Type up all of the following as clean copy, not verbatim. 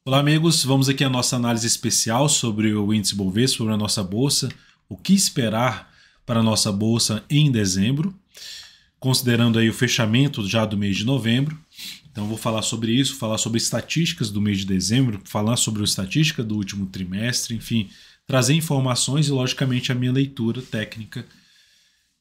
Olá amigos, vamos aqui à nossa análise especial sobre o índice Bovespa, sobre a nossa bolsa, o que esperar para a nossa bolsa em dezembro, considerando aí o fechamento já do mês de novembro. Então vou falar sobre isso, falar sobre estatísticas do mês de dezembro, falar sobre a estatística do último trimestre, enfim, trazer informações e logicamente a minha leitura técnica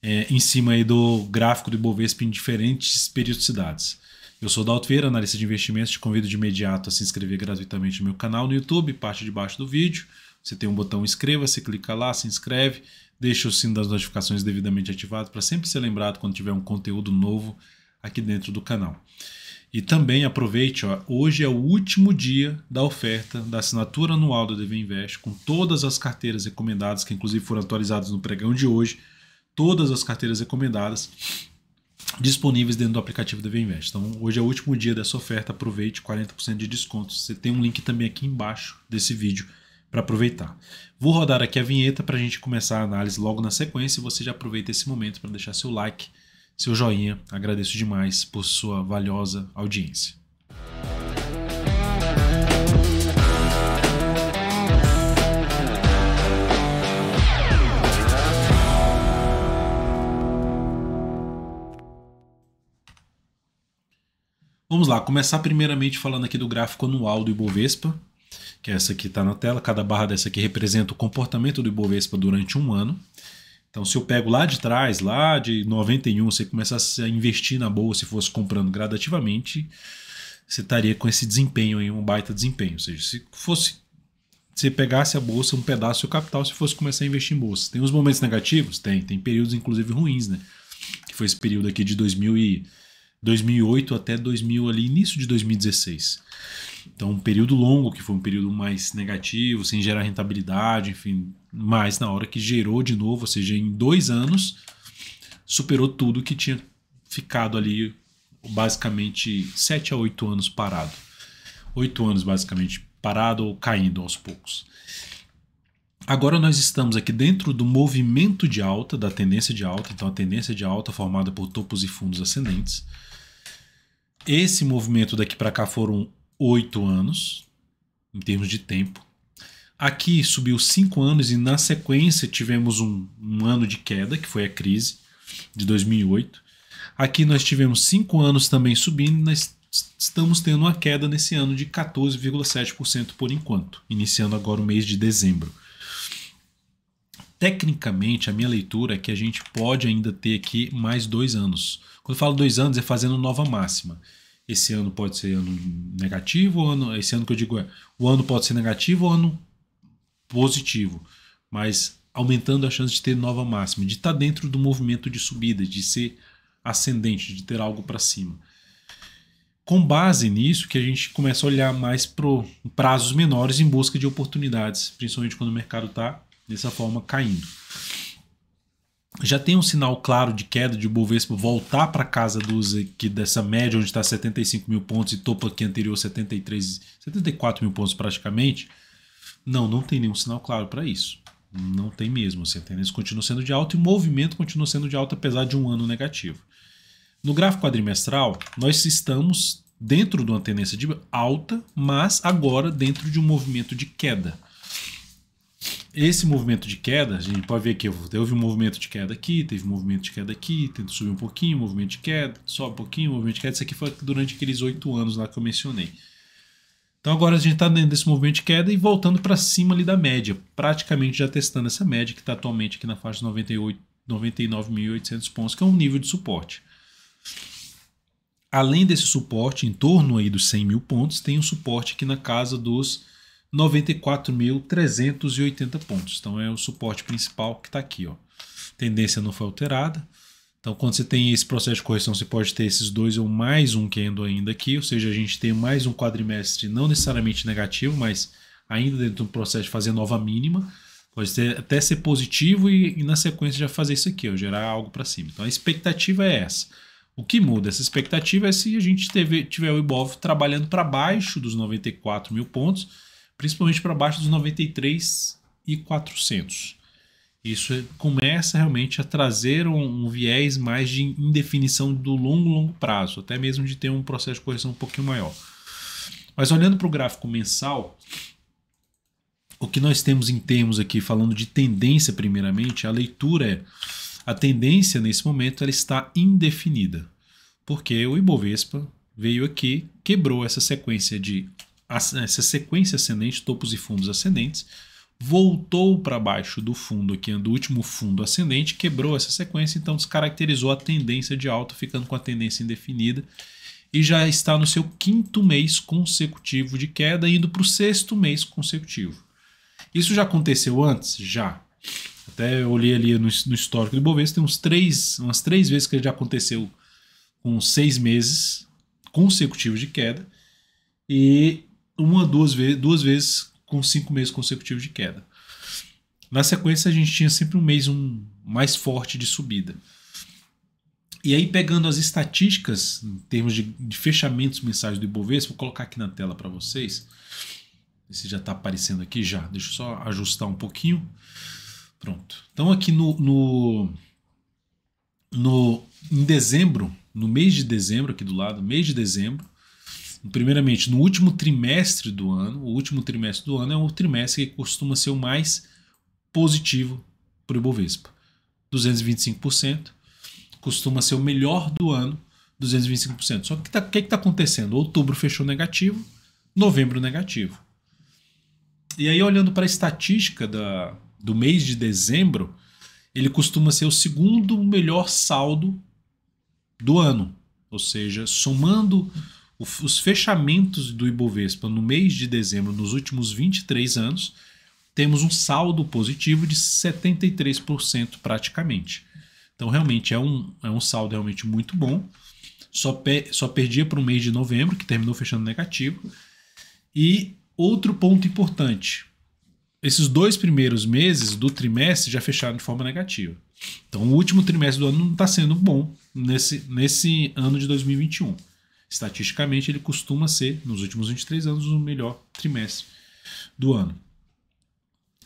em cima aí do gráfico do Ibovespa em diferentes periodicidades. Eu sou Dalto Vieira, analista de investimentos, te convido de imediato a se inscrever gratuitamente no meu canal no YouTube, parte de baixo do vídeo. Você tem um botão inscreva-se, clica lá, se inscreve, deixa o sino das notificações devidamente ativado para sempre ser lembrado quando tiver um conteúdo novo aqui dentro do canal. E também aproveite, hoje é o último dia da oferta da assinatura anual do DV Invest, com todas as carteiras recomendadas, que inclusive foram atualizadas no pregão de hoje, todas as carteiras recomendadas disponíveis dentro do aplicativo DV Invest. Então hoje é o último dia dessa oferta, aproveite, 40% de desconto. Você tem um link também aqui embaixo desse vídeo para aproveitar. Vou rodar aqui a vinheta para a gente começar a análise logo na sequência e você já aproveita esse momento para deixar seu like, seu joinha. Agradeço demais por sua valiosa audiência. Vamos lá, começar primeiramente falando aqui do gráfico anual do Ibovespa, que é essa aqui está na tela. Cada barra dessa aqui representa o comportamento do Ibovespa durante um ano. Então, se eu pego lá de trás, lá de 91, você começasse a investir na bolsa e fosse comprando gradativamente, você estaria com esse desempenho aí, um baita desempenho. Ou seja, se você pegasse a bolsa, um pedaço do seu capital, se fosse começar a investir em bolsa. Tem uns momentos negativos? Tem períodos inclusive ruins, né? Que foi esse período aqui de 2008 até 2000 ali, início de 2016. Então um período longo, que foi um período mais negativo, sem gerar rentabilidade, enfim, mas na hora que gerou de novo, ou seja, em 2 anos, superou tudo que tinha ficado ali basicamente 7 a 8 anos parado. 8 anos basicamente parado ou caindo aos poucos. Agora nós estamos aqui dentro do movimento de alta, da tendência de alta, então a tendência de alta formada por topos e fundos ascendentes. Esse movimento daqui para cá foram 8 anos, em termos de tempo. Aqui subiu 5 anos e na sequência tivemos um ano de queda, que foi a crise de 2008. Aqui nós tivemos 5 anos também subindo, nós estamos tendo uma queda nesse ano de 14,7% por enquanto, iniciando agora o mês de dezembro. Tecnicamente, a minha leitura é que a gente pode ainda ter aqui mais 2 anos. Quando eu falo 2 anos, é fazendo nova máxima. Esse ano pode ser ano negativo, esse ano que eu digo o ano pode ser negativo ou ano positivo, mas aumentando a chance de ter nova máxima, de estar dentro do movimento de subida, de ser ascendente, de ter algo para cima. Com base nisso que a gente começa a olhar mais para prazos menores em busca de oportunidades, principalmente quando o mercado está dessa forma caindo. Já tem um sinal claro de queda de Bovespa voltar para casa dessa média onde está 75 mil pontos e topo aqui anterior 74 mil pontos praticamente? Não tem nenhum sinal claro para isso. Não tem mesmo. A tendência continua sendo de alta e o movimento continua sendo de alta apesar de um ano negativo. No gráfico quadrimestral, nós estamos dentro de uma tendência de alta, mas agora dentro de um movimento de queda. Esse movimento de queda, a gente pode ver que houve um movimento de queda aqui, teve um movimento de queda aqui, tenta subir um pouquinho, movimento de queda, sobe um pouquinho, movimento de queda. Isso aqui foi durante aqueles 8 anos lá que eu mencionei. Então agora a gente está dentro desse movimento de queda e voltando para cima ali da média, praticamente já testando essa média que está atualmente aqui na faixa de 99.800 pontos, que é um nível de suporte. Além desse suporte, em torno aí dos 100 mil pontos, tem um suporte aqui na casa dos 94.380 pontos. Então é o suporte principal que está aqui. Tendência não foi alterada. Então quando você tem esse processo de correção, você pode ter esses dois ou mais um candle ainda aqui. Ou seja, a gente tem mais um quadrimestre não necessariamente negativo, mas ainda dentro do processo de fazer nova mínima. Pode até ser positivo e na sequência já fazer isso aqui, gerar algo para cima. Então a expectativa é essa. O que muda essa expectativa é se a gente tiver o Ibov trabalhando para baixo dos 94 mil pontos, principalmente para baixo dos 93.400. Isso começa realmente a trazer um viés mais de indefinição do longo prazo, até mesmo de ter um processo de correção um pouquinho maior. Mas olhando para o gráfico mensal, o que nós temos em termos aqui, falando de tendência primeiramente, a leitura é: a tendência nesse momento ela está indefinida, porque o Ibovespa veio aqui, quebrou essa sequência ascendente, topos e fundos ascendentes, voltou para baixo do fundo aqui, do último fundo ascendente, quebrou essa sequência, então descaracterizou a tendência de alta, ficando com a tendência indefinida, e já está no seu 5º mês consecutivo de queda, indo para o 6º mês consecutivo. Isso já aconteceu antes? Já. Até eu olhei ali no histórico do Ibovespa, tem umas 3 vezes que já aconteceu com 6 meses consecutivos de queda, e duas vezes com 5 meses consecutivos de queda. Na sequência, a gente tinha sempre um mês mais forte de subida. E aí, pegando as estatísticas em termos de fechamentos mensais do Ibovespa, vou colocar aqui na tela para vocês. Esse já está aparecendo aqui já. Deixa eu só ajustar um pouquinho. Pronto. Então, aqui em dezembro, no mês de dezembro, aqui do lado, mês de dezembro, primeiramente, no último trimestre do ano, o último trimestre do ano é o trimestre que costuma ser o mais positivo para o Ibovespa. 225%, costuma ser o melhor do ano, 225%. Só que o que está acontecendo? Outubro fechou negativo, novembro negativo. E aí, olhando para a estatística do mês de dezembro, ele costuma ser o 2º melhor saldo do ano. Ou seja, somando os fechamentos do Ibovespa no mês de dezembro nos últimos 23 anos, temos um saldo positivo de 73% praticamente. Então realmente é um saldo realmente muito bom. Só perdia para o mês de novembro, que terminou fechando negativo. E outro ponto importante, esses 2 primeiros meses do trimestre já fecharam de forma negativa. Então o último trimestre do ano não está sendo bom nesse ano de 2021. Estatisticamente, ele costuma ser, nos últimos 23 anos, o melhor trimestre do ano.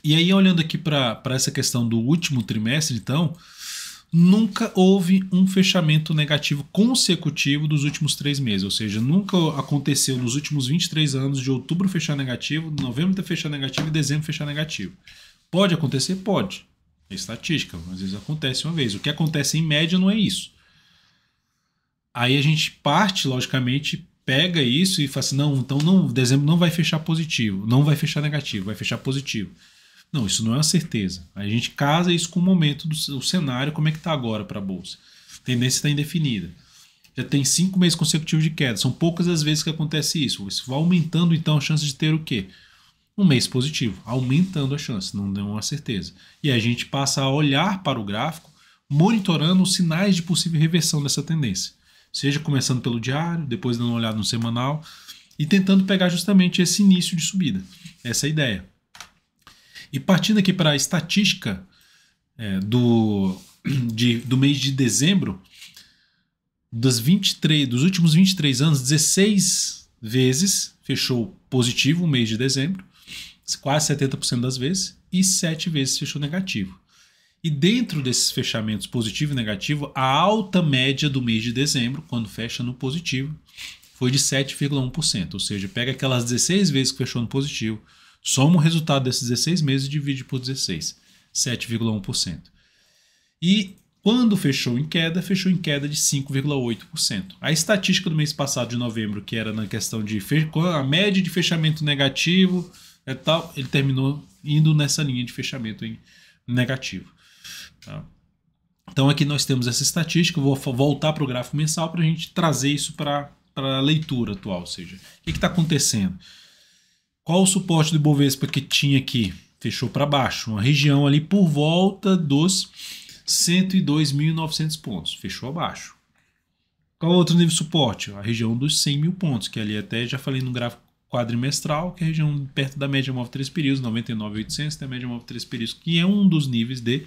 E aí, olhando aqui para essa questão do último trimestre, então, nunca houve um fechamento negativo consecutivo dos últimos 3 meses. Ou seja, nunca aconteceu nos últimos 23 anos de outubro fechar negativo, novembro fechar negativo e dezembro fechar negativo. Pode acontecer? Pode. É estatística, às vezes acontece uma vez. O que acontece em média não é isso. Aí a gente parte, logicamente, pega isso e fala assim, não, então dezembro não vai fechar positivo, não vai fechar negativo, vai fechar positivo. Não, isso não é uma certeza. Aí a gente casa isso com o momento do cenário, como é que está agora para a Bolsa. A tendência está indefinida. Já tem 5 meses consecutivos de queda, são poucas as vezes que acontece isso. Isso vai aumentando então a chance de ter o quê? Um mês positivo, aumentando a chance, não deu uma certeza. E aí a gente passa a olhar para o gráfico, monitorando os sinais de possível reversão dessa tendência. Seja começando pelo diário, depois dando uma olhada no semanal e tentando pegar justamente esse início de subida. Essa é a ideia. E partindo aqui para a estatística do mês de dezembro, dos últimos 23 anos, 16 vezes fechou positivo o mês de dezembro, quase 70% das vezes, e 7 vezes fechou negativo. E dentro desses fechamentos positivo e negativo, a alta média do mês de dezembro, quando fecha no positivo, foi de 7,1%. Ou seja, pega aquelas 16 vezes que fechou no positivo, soma o resultado desses 16 meses e divide por 16. 7,1%. E quando fechou em queda de 5,8%. A estatística do mês passado, de novembro, que era na questão de a média de fechamento negativo, ele terminou indo nessa linha de fechamento negativo. Tá? Então aqui nós temos essa estatística, eu vou voltar para o gráfico mensal para a gente trazer isso para a leitura atual, ou seja, o que está acontecendo? Qual o suporte do Ibovespa que tinha aqui? Fechou para baixo, uma região ali por volta dos 102.900 pontos, fechou abaixo. Qual outro nível de suporte? A região dos 100 mil pontos, que ali até já falei no gráfico quadrimestral, que é a região perto da média móvel 3 períodos, 99.800, tem a média móvel 3 períodos, que é um dos níveis de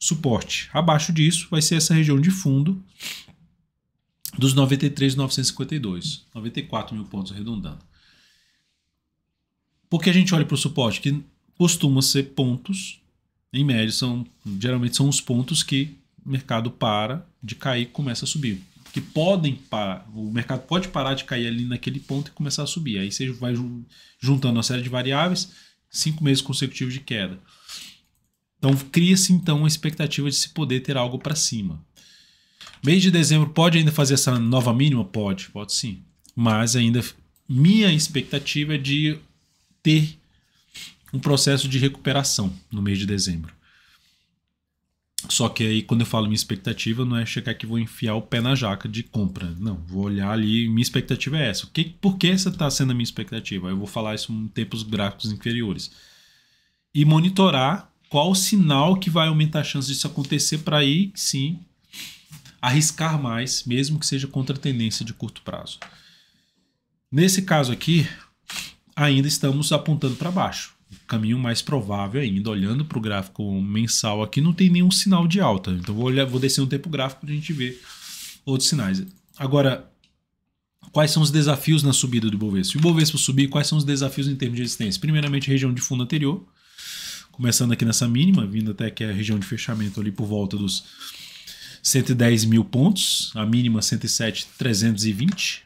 suporte. Abaixo disso vai ser essa região de fundo dos 93.952, 94 mil pontos arredondando. Por que a gente olha para o suporte? Que costuma ser pontos, em média, geralmente são os pontos que o mercado para de cair e começa a subir. que podem parar. O mercado pode parar de cair ali naquele ponto e começar a subir. Aí você vai juntando uma série de variáveis, 5 meses consecutivos de queda. Então cria-se então uma expectativa de se poder ter algo para cima. Mês de dezembro pode ainda fazer essa nova mínima? Pode sim. Mas ainda minha expectativa é de ter um processo de recuperação no mês de dezembro. Só que aí quando eu falo minha expectativa não é chegar aqui e vou enfiar o pé na jaca de compra. Não, vou olhar ali, minha expectativa é essa. Por que essa está sendo a minha expectativa? Eu vou falar isso em tempos gráficos inferiores. E monitorar qual o sinal que vai aumentar a chance disso acontecer para aí sim arriscar mais, mesmo que seja contra a tendência de curto prazo. Nesse caso aqui, ainda estamos apontando para baixo. O caminho mais provável ainda, olhando para o gráfico mensal aqui, não tem nenhum sinal de alta. Então vou descer um tempo gráfico para a gente ver outros sinais. Agora, quais são os desafios na subida do Ibovespa? Se o Ibovespa subir, quais são os desafios em termos de resistência? Primeiramente, região de fundo anterior, começando aqui nessa mínima, vindo até que a região de fechamento ali por volta dos 110 mil pontos, a mínima 107.320,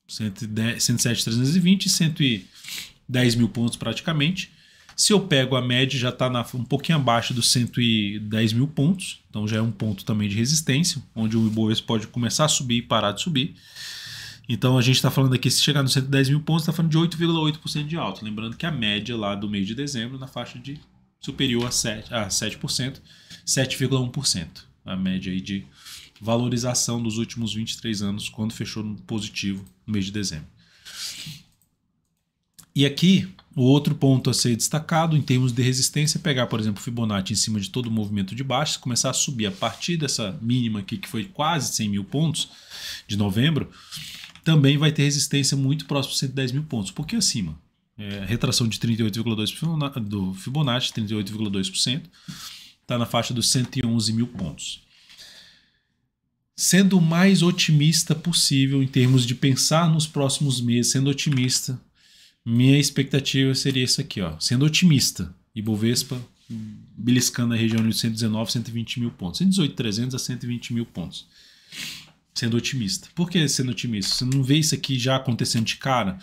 107.320 e 110 mil pontos praticamente. Se eu pego a média, já está um pouquinho abaixo dos 110 mil pontos, então já é um ponto também de resistência, onde o Ibovespa pode começar a subir e parar de subir. Então a gente está falando aqui, se chegar nos 110 mil pontos, está falando de 8,8% de alta. Lembrando que a média lá do mês de dezembro na faixa de superior a 7%, 7,1%. A média aí de valorização dos últimos 23 anos, quando fechou no positivo no mês de dezembro. E aqui, o outro ponto a ser destacado em termos de resistência é pegar, por exemplo, o Fibonacci em cima de todo o movimento de baixa, começar a subir a partir dessa mínima aqui, que foi quase 100 mil pontos de novembro, também vai ter resistência muito próximo de 110 mil pontos. Um pouquinho acima. Retração de 38,2% do Fibonacci, 38,2%, está na faixa dos 111 mil pontos. Sendo o mais otimista possível em termos de pensar nos próximos meses, sendo otimista, minha expectativa seria isso aqui, ó. Sendo otimista, Ibovespa beliscando a região de 119, 120 mil pontos, 118.300 a 120 mil pontos. Sendo otimista. Por que sendo otimista? Você não vê isso aqui já acontecendo de cara?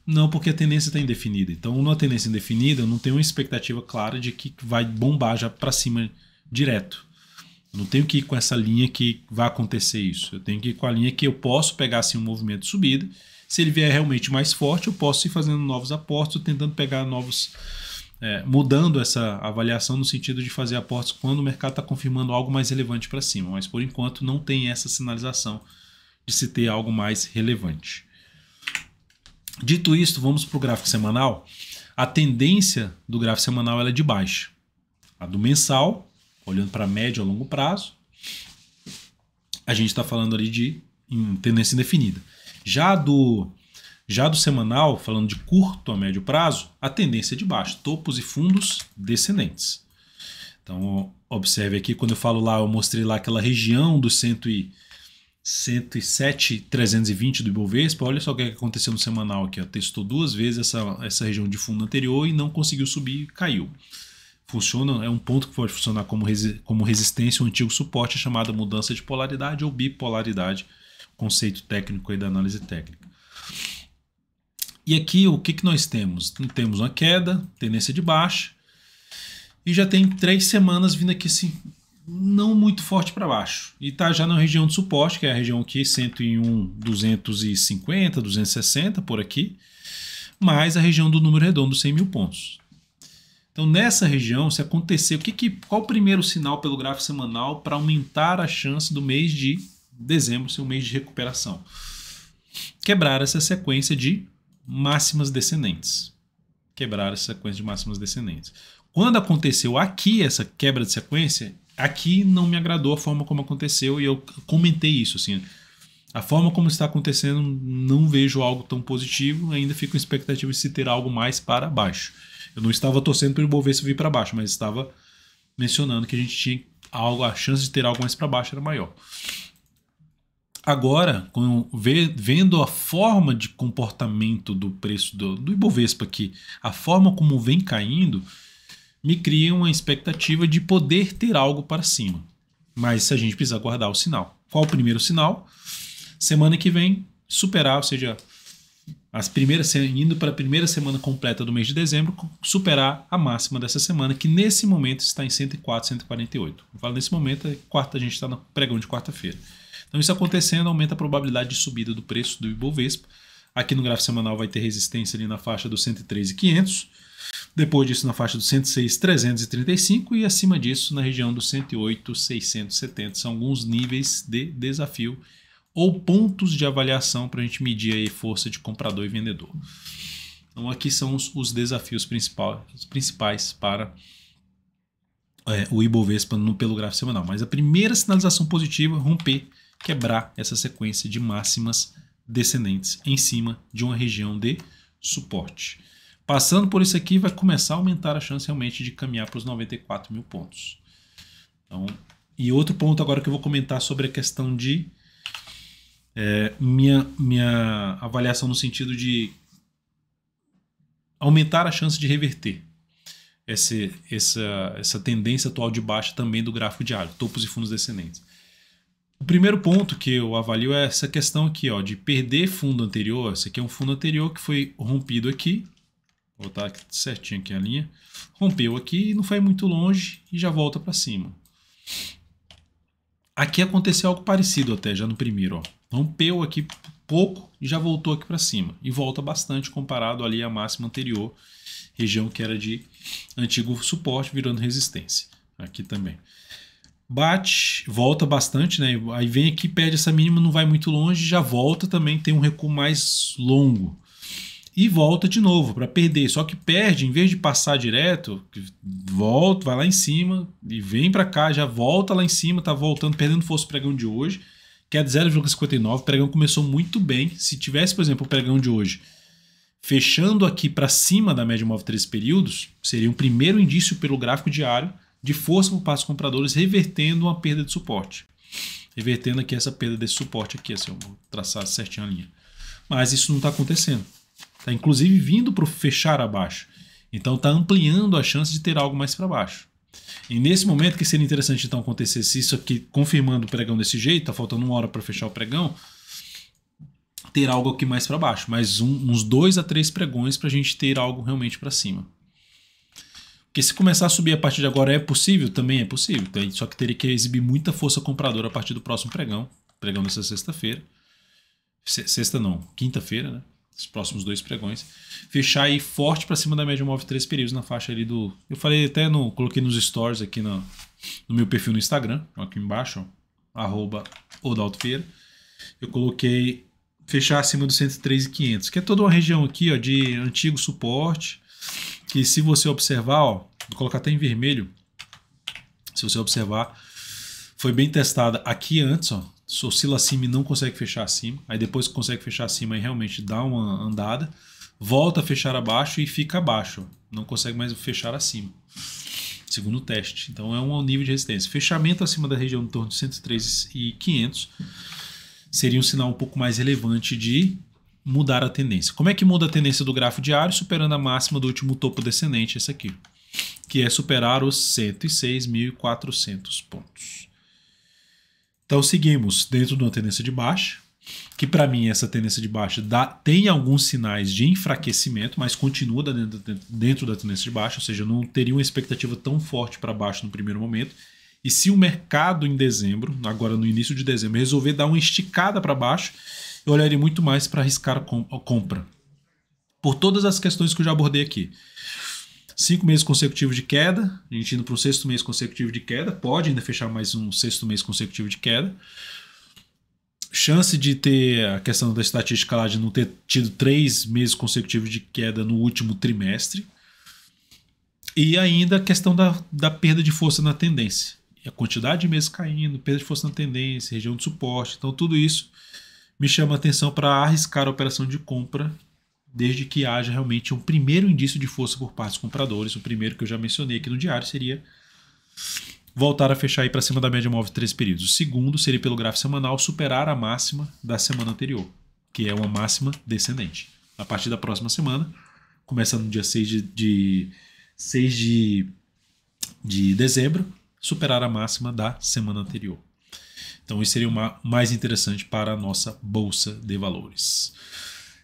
Não, porque a tendência está indefinida. Então, numa tendência indefinida, eu não tenho uma expectativa clara de que vai bombar já para cima direto. Eu não tenho que ir com essa linha que vai acontecer isso. Eu tenho que ir com a linha que eu posso pegar assim, um movimento de subida. Se ele vier realmente mais forte, eu posso ir fazendo novos aportes, tentando pegar novos... mudando essa avaliação no sentido de fazer aportes quando o mercado está confirmando algo mais relevante para cima. Mas, por enquanto, não tem essa sinalização de se ter algo mais relevante. Dito isto, vamos para o gráfico semanal. A tendência do gráfico semanal ela é de baixa. A do mensal, olhando para médio a longo prazo, a gente está falando ali de tendência indefinida. Já do semanal, falando de curto a médio prazo, a tendência é de baixa. Topos e fundos descendentes. Então, observe aqui, quando eu falo lá, eu mostrei lá aquela região dos 107.320 do Ibovespa. Olha só o que aconteceu no semanal aqui. Ó. Testou duas vezes essa região de fundo anterior e não conseguiu subir e caiu. Funciona, é um ponto que pode funcionar como resistência, um antigo suporte chamado mudança de polaridade ou bipolaridade, conceito técnico aí da análise técnica. E aqui o que nós temos? Temos uma queda, tendência de baixa, e já tem 3 semanas vindo aqui assim, não muito forte para baixo. E está já na região de suporte, que é a região aqui 101, 250, 260 por aqui, mais a região do número redondo, 100 mil pontos. Então nessa região, se acontecer, qual o primeiro sinal pelo gráfico semanal para aumentar a chance do mês de dezembro ser um mês de recuperação? Quebrar essa sequência de máximas descendentes. Quebrar essa sequência de máximas descendentes. Quando aconteceu aqui essa quebra de sequência, aqui não me agradou a forma como aconteceu e eu comentei isso. Assim, a forma como está acontecendo, não vejo algo tão positivo, ainda fico com expectativa de se ter algo mais para baixo. Eu não estava torcendo para o Ibovespa vir para baixo, mas estava mencionando que a gente tinha a chance de ter algo mais para baixo era maior. Agora, vendo a forma de comportamento do preço do Ibovespa aqui, a forma como vem caindo, me cria uma expectativa de poder ter algo para cima. Mas a gente precisa guardar o sinal. Qual o primeiro sinal? Semana que vem, superar, ou seja, indo para a primeira semana completa do mês de dezembro, superar a máxima dessa semana, que nesse momento está em 104, 148. Eu falo nesse momento, a gente está no pregão de quarta-feira. Então, isso acontecendo, aumenta a probabilidade de subida do preço do Ibovespa. Aqui no gráfico semanal vai ter resistência ali na faixa dos 103.500, depois disso na faixa dos 106.335 e acima disso na região dos 108.670. São alguns níveis de desafio ou pontos de avaliação para a gente medir aí força de comprador e vendedor. Então aqui são os desafios principais para o Ibovespa pelo gráfico semanal. Mas a primeira sinalização positiva é romper, quebrar essa sequência de máximas descendentes em cima de uma região de suporte. Passando por isso aqui vai começar a aumentar a chance realmente de caminhar para os 94 mil pontos. Então, e outro ponto agora que eu vou comentar sobre a questão de minha avaliação no sentido de aumentar a chance de reverter essa tendência atual de baixa também do gráfico diário, topos e fundos descendentes. O primeiro ponto que eu avalio é essa questão aqui, ó, de perder fundo anterior. Esse aqui é um fundo anterior que foi rompido aqui. Vou botar certinho aqui a linha. Rompeu aqui e não foi muito longe e já volta para cima. Aqui aconteceu algo parecido até já no primeiro, ó. Rompeu aqui pouco e já voltou aqui para cima. E volta bastante comparado ali à máxima anterior, região que era de antigo suporte virando resistência. Aqui também. Bate, volta bastante, né? Aí vem aqui, perde essa mínima, não vai muito longe, já volta também, tem um recuo mais longo. E volta de novo para perder. Só que perde, em vez de passar direto, volta, vai lá em cima e vem para cá, já volta lá em cima, tá voltando, perdendo força o pregão de hoje, que é de 0,59. O pregão começou muito bem. Se tivesse, por exemplo, o pregão de hoje fechando aqui para cima da média móvel 13 períodos, seria um primeiro indício pelo gráfico diário de força por parte dos compradores, revertendo uma perda de suporte. Revertendo aqui essa perda desse suporte aqui, assim, eu vou traçar certinho a linha. Mas isso não está acontecendo. Está inclusive vindo para o fechar abaixo. Então está ampliando a chance de ter algo mais para baixo. E nesse momento que seria interessante então acontecer, se isso aqui confirmando o pregão desse jeito, está faltando uma hora para fechar o pregão, ter algo aqui mais para baixo. Mais uns 2 a 3 pregões para a gente ter algo realmente para cima. Porque se começar a subir a partir de agora é possível? Também é possível. Só que teria que exibir muita força compradora a partir do próximo pregão. Pregão dessa sexta-feira. Sexta não, quinta-feira, né? Os próximos 2 pregões. Fechar aí forte para cima da média móvel 3 períodos na faixa ali do... Eu falei até coloquei nos stories aqui no meu perfil no Instagram. Aqui embaixo, ó, @odaltofeira. Eu coloquei fechar acima dos 103.500, que é toda uma região aqui, ó, de antigo suporte. Que se você observar, ó, vou colocar até em vermelho, se você observar, foi bem testada aqui antes, ó, oscila acima e não consegue fechar acima, aí depois que consegue fechar acima aí realmente dá uma andada, volta a fechar abaixo e fica abaixo, ó, não consegue mais fechar acima, segundo o teste. Então é um nível de resistência. Fechamento acima da região em torno de 103.500 seria um sinal um pouco mais relevante de mudar a tendência. Como é que muda a tendência do gráfico diário? Superando a máxima do último topo descendente, esse aqui, que é superar os 106.400 pontos. Então seguimos dentro de uma tendência de baixa, que para mim essa tendência de baixa tem alguns sinais de enfraquecimento, mas continua dentro da tendência de baixa, ou seja, não teria uma expectativa tão forte para baixo no primeiro momento. E se o mercado em dezembro, agora no início de dezembro, resolver dar uma esticada para baixo, eu olharia muito mais para arriscar a compra. Por todas as questões que eu já abordei aqui. 5 meses consecutivos de queda, a gente indo para o 6º mês consecutivo de queda, pode ainda fechar mais um 6º mês consecutivo de queda. Chance de ter a questão da estatística lá de não ter tido 3 meses consecutivos de queda no último trimestre. E ainda a questão da perda de força na tendência. E a quantidade de meses caindo, perda de força na tendência, região de suporte. Então tudo isso me chama a atenção para arriscar a operação de compra, desde que haja realmente um primeiro indício de força por parte dos compradores. O primeiro que eu já mencionei aqui no diário seria voltar a fechar aí para cima da média móvel de 13 períodos. O segundo seria pelo gráfico semanal superar a máxima da semana anterior, que é uma máxima descendente. A partir da próxima semana, começando no dia 6 de dezembro, superar a máxima da semana anterior. Então isso seria mais interessante para a nossa bolsa de valores.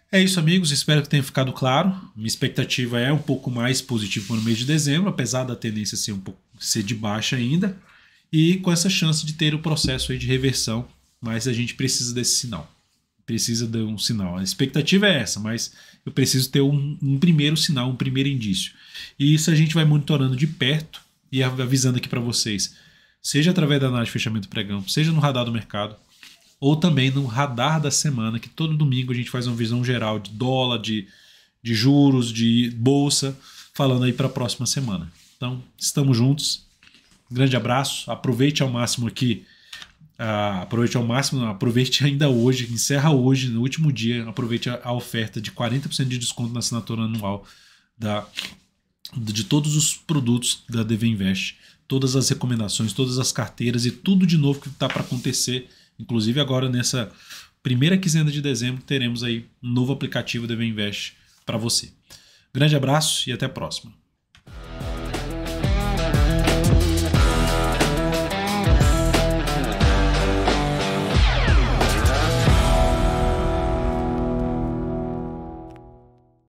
É isso, amigos, espero que tenha ficado claro. Minha expectativa é um pouco mais positiva para o mês de dezembro, apesar da tendência ser de baixa ainda, e com essa chance de ter o processo aí de reversão, mas a gente precisa desse sinal. Precisa de um sinal. A expectativa é essa, mas eu preciso ter um primeiro sinal, um primeiro indício. E isso a gente vai monitorando de perto e avisando aqui para vocês, seja através da análise de fechamento pregão, seja no radar do mercado, ou também no radar da semana, que todo domingo a gente faz uma visão geral de dólar, de juros, de bolsa, falando aí para a próxima semana. Então, estamos juntos. Grande abraço. Aproveite ao máximo aqui. Aproveite ainda hoje, encerra hoje, no último dia, aproveite a oferta de 40% de desconto na assinatura anual de todos os produtos da DV Invest, todas as recomendações, todas as carteiras e tudo de novo que está para acontecer. Inclusive agora nessa primeira quinzena de dezembro teremos aí um novo aplicativo DV Invest para você. Grande abraço e até a próxima.